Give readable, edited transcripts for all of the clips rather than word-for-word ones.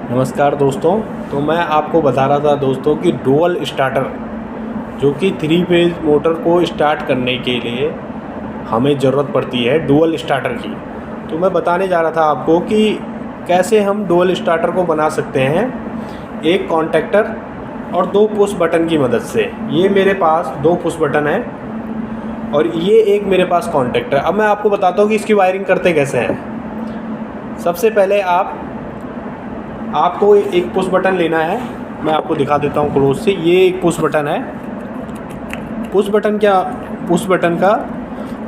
नमस्कार दोस्तों। तो मैं आपको बता रहा था दोस्तों कि डुअल स्टार्टर जो कि 3 फेज़ मोटर को स्टार्ट करने के लिए हमें ज़रूरत पड़ती है डुअल स्टार्टर की। तो मैं बताने जा रहा था आपको कि कैसे हम डुअल स्टार्टर को बना सकते हैं एक कॉन्टैक्टर और 2 पुश बटन की मदद से। ये मेरे पास 2 पुश बटन है और ये एक मेरे पास कॉन्टैक्टर। अब मैं आपको बताता हूँ कि इसकी वायरिंग करते कैसे हैं। सबसे पहले आपको एक पुश बटन लेना है। मैं आपको दिखा देता हूँ क्लोज से। ये एक पुश बटन है, पुश बटन का,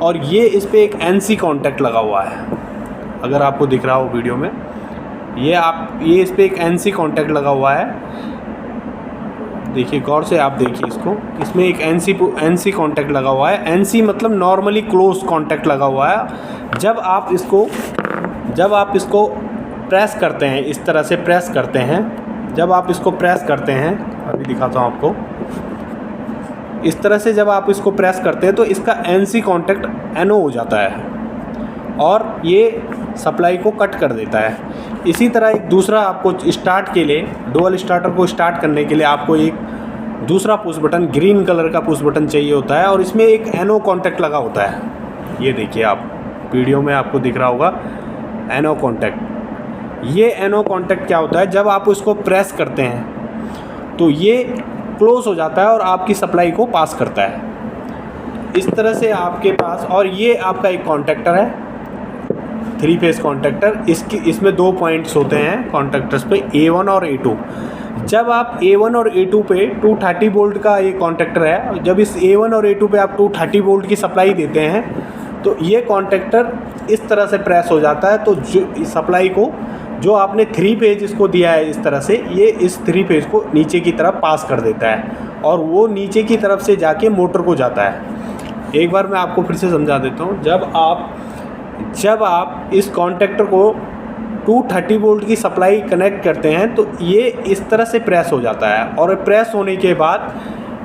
और ये इस पे एक एनसी कॉन्टैक्ट लगा हुआ है। अगर आपको दिख रहा हो वीडियो में, ये इस पे एक एनसी कॉन्टैक्ट लगा हुआ है। देखिए गौर से, आप देखिए इसको। इसमें एक एनसी कॉन्टैक्ट लगा हुआ है। एनसी मतलब नॉर्मली क्लोज कॉन्टैक्ट लगा हुआ है। जब आप इसको प्रेस करते हैं, इस तरह से प्रेस करते हैं, जब आप इसको प्रेस करते हैं, अभी दिखाता हूँ आपको। इस तरह से जब आप इसको प्रेस करते हैं तो इसका एनसी कॉन्टैक्ट एनओ हो जाता है और ये सप्लाई को कट कर देता है। इसी तरह एक दूसरा आपको स्टार्ट के लिए, डुअल स्टार्टर को स्टार्ट करने के लिए आपको एक दूसरा पुश बटन, ग्रीन कलर का पुश बटन चाहिए होता है और इसमें एक एनओ कॉन्टैक्ट लगा होता है। ये देखिए, आप वीडियो में आपको दिख रहा होगा एनओ कॉन्टैक्ट। ये एनओ कॉन्टैक्ट क्या होता है, जब आप उसको प्रेस करते हैं तो ये क्लोज हो जाता है और आपकी सप्लाई को पास करता है। इस तरह से आपके पास, और ये आपका एक कॉन्टैक्टर है, 3 फेज़ कॉन्टैक्टर। इसमें 2 पॉइंट्स होते हैं कॉन्टैक्टर्स पे, A1 और A2। जब आप A1 और A2 पे 230 वोल्ट का ये कॉन्टैक्टर है, जब इस A1 और A2 पे आप 230 वोल्ट की सप्लाई देते हैं तो ये कॉन्टैक्टर इस तरह से प्रेस हो जाता है। तो जो सप्लाई को, जो आपने 3 फेज़ इसको दिया है इस तरह से, ये इस 3 फेज़ को नीचे की तरफ पास कर देता है और वो नीचे की तरफ से जाके मोटर को जाता है। एक बार मैं आपको फिर से समझा देता हूँ। जब आप इस कॉन्टैक्टर को 230 वोल्ट की सप्लाई कनेक्ट करते हैं तो ये इस तरह से प्रेस हो जाता है और प्रेस होने के बाद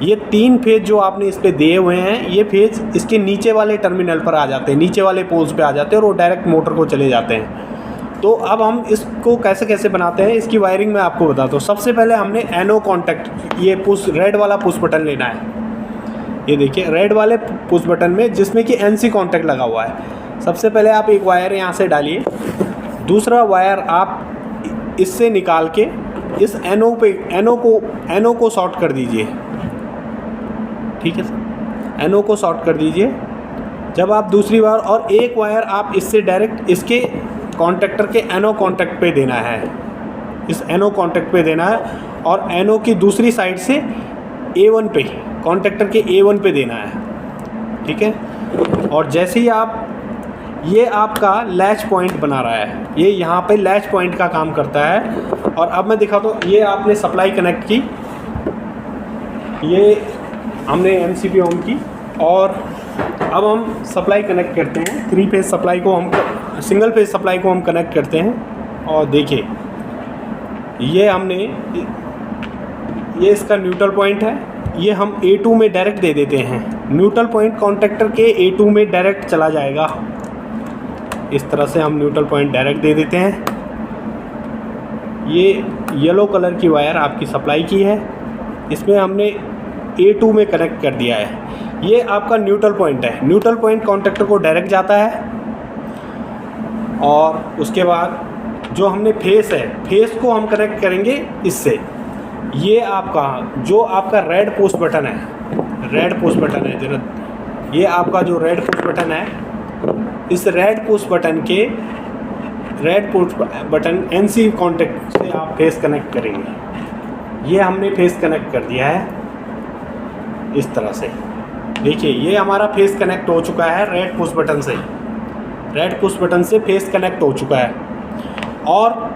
ये 3 फेज़ जो आपने इस पे दिए हुए हैं, ये फेज़ इसके नीचे वाले टर्मिनल पर आ जाते हैं, नीचे वाले पोल्स पे आ जाते हैं और वो डायरेक्ट मोटर को चले जाते हैं। तो अब हम इसको कैसे बनाते हैं, इसकी वायरिंग मैं आपको बताता हूँ। सबसे पहले हमने एनओ कॉन्टैक्ट, ये रेड वाला पुश बटन लेना है। ये देखिए, रेड वाले पुश बटन में जिसमें कि एनसी कॉन्टैक्ट लगा हुआ है। सबसे पहले आप एक वायर यहाँ से डालिए, दूसरा वायर आप इससे निकाल के इस एनओ को शॉर्ट कर दीजिए। ठीक है सर, एनओ को शॉर्ट कर दीजिए। जब आप दूसरी बार, और एक वायर आप इससे डायरेक्ट इसके कॉन्टैक्टर के एनओ कॉन्टैक्ट पे देना है, इस एनओ कॉन्टैक्ट पे देना है, और एनओ की दूसरी साइड से A1 पे, कॉन्टैक्टर के A1 पे देना है। ठीक है, और जैसे ही ये आपका लैच पॉइंट बना रहा है, ये यहाँ पे लैच पॉइंट का काम करता है। और अब मैं दिखाता हूँ, ये आपने सप्लाई कनेक्ट की, ये हमने MCB ऑन की, और अब हम सप्लाई कनेक्ट करते हैं। 3 फेज़ सप्लाई को हम, सिंगल फेज़ सप्लाई को हम कनेक्ट करते हैं। और देखिए, ये इसका न्यूट्रल पॉइंट है, ये हम A2 में डायरेक्ट दे देते हैं। न्यूट्रल पॉइंट कॉन्टैक्टर के A2 में डायरेक्ट चला जाएगा। इस तरह से हम न्यूट्रल पॉइंट डायरेक्ट दे देते हैं। ये येलो कलर की वायर आपकी सप्लाई की है, इसमें हमने A2 में कनेक्ट कर दिया है। ये आपका न्यूट्रल पॉइंट है। न्यूट्रल पॉइंट कॉन्टैक्टर को डायरेक्ट जाता है, और उसके बाद जो हमने फेस है, फेस को हम कनेक्ट करेंगे इससे। ये जो आपका रेड पुश बटन है, जरा, ये आपका जो रेड पुश बटन है, इस red push button NC contact से आप फेस कनेक्ट करेंगे। ये हमने फेस कनेक्ट कर दिया है इस तरह से। देखिए, ये हमारा फेस कनेक्ट हो चुका है रेड पुश बटन से फेस कनेक्ट हो चुका है, और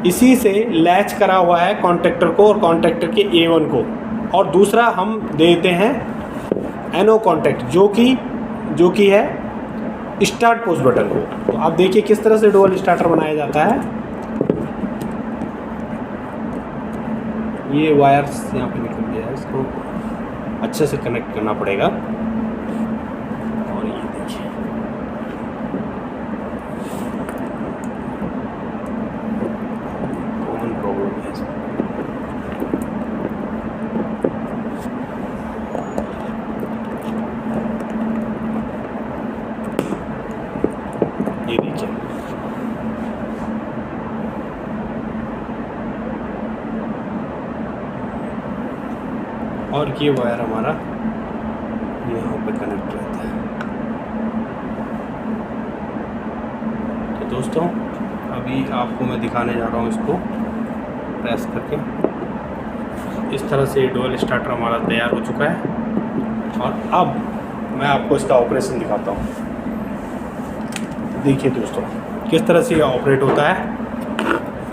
इसी से लैच करा हुआ है कॉन्टैक्टर को और कॉन्टैक्टर के A1 को। और दूसरा हम देते हैं एनओ कॉन्टैक्ट, जो कि है स्टार्ट पुश बटन को। तो आप देखिए किस तरह से डुअल स्टार्टर बनाया जाता है। ये वायर्स यहाँ पे निकल गया है, इसको अच्छे से कनेक्ट करना पड़ेगा। और ये देखिए, कॉमन प्रॉब्लम और ये वायर हमारा यहाँ पे कनेक्ट रहता है। तो दोस्तों अभी आपको मैं दिखाने जा रहा हूँ इसको प्रेस करके। इस तरह से डुअल स्टार्टर हमारा तैयार हो चुका है और अब मैं आपको इसका ऑपरेशन दिखाता हूँ। देखिए दोस्तों किस तरह से ये ऑपरेट होता है।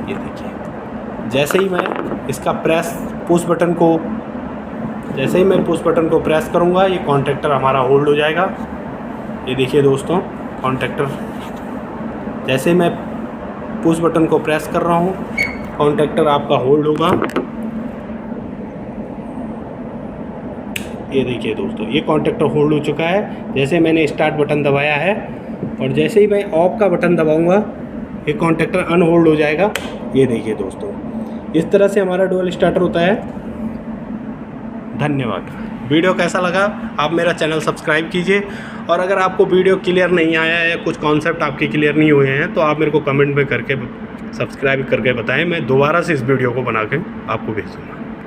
ये देखिए, जैसे ही मैं इसका पुश बटन को प्रेस करूँगा ये कॉन्टैक्टर हमारा होल्ड हो जाएगा। ये देखिए दोस्तों कॉन्टैक्टर, जैसे मैं पुश बटन को प्रेस कर रहा हूँ कॉन्टैक्टर आपका होल्ड होगा। ये देखिए दोस्तों ये कॉन्टैक्टर होल्ड हो चुका है। जैसे मैंने स्टार्ट बटन दबाया है और जैसे ही मैं ऑफ का बटन दबाऊंगा ये कॉन्टैक्टर अनहोल्ड हो जाएगा। ये देखिए दोस्तों इस तरह से हमारा डुअल स्टार्टर होता है। धन्यवाद। वीडियो कैसा लगा आप मेरा चैनल सब्सक्राइब कीजिए, और अगर आपको वीडियो क्लियर नहीं आया है, कुछ कॉन्सेप्ट आपके क्लियर नहीं हुए हैं तो आप मेरे को कमेंट में करके सब्सक्राइब करके बताएं, मैं दोबारा से इस वीडियो को बना के आपको भेज दूँगा।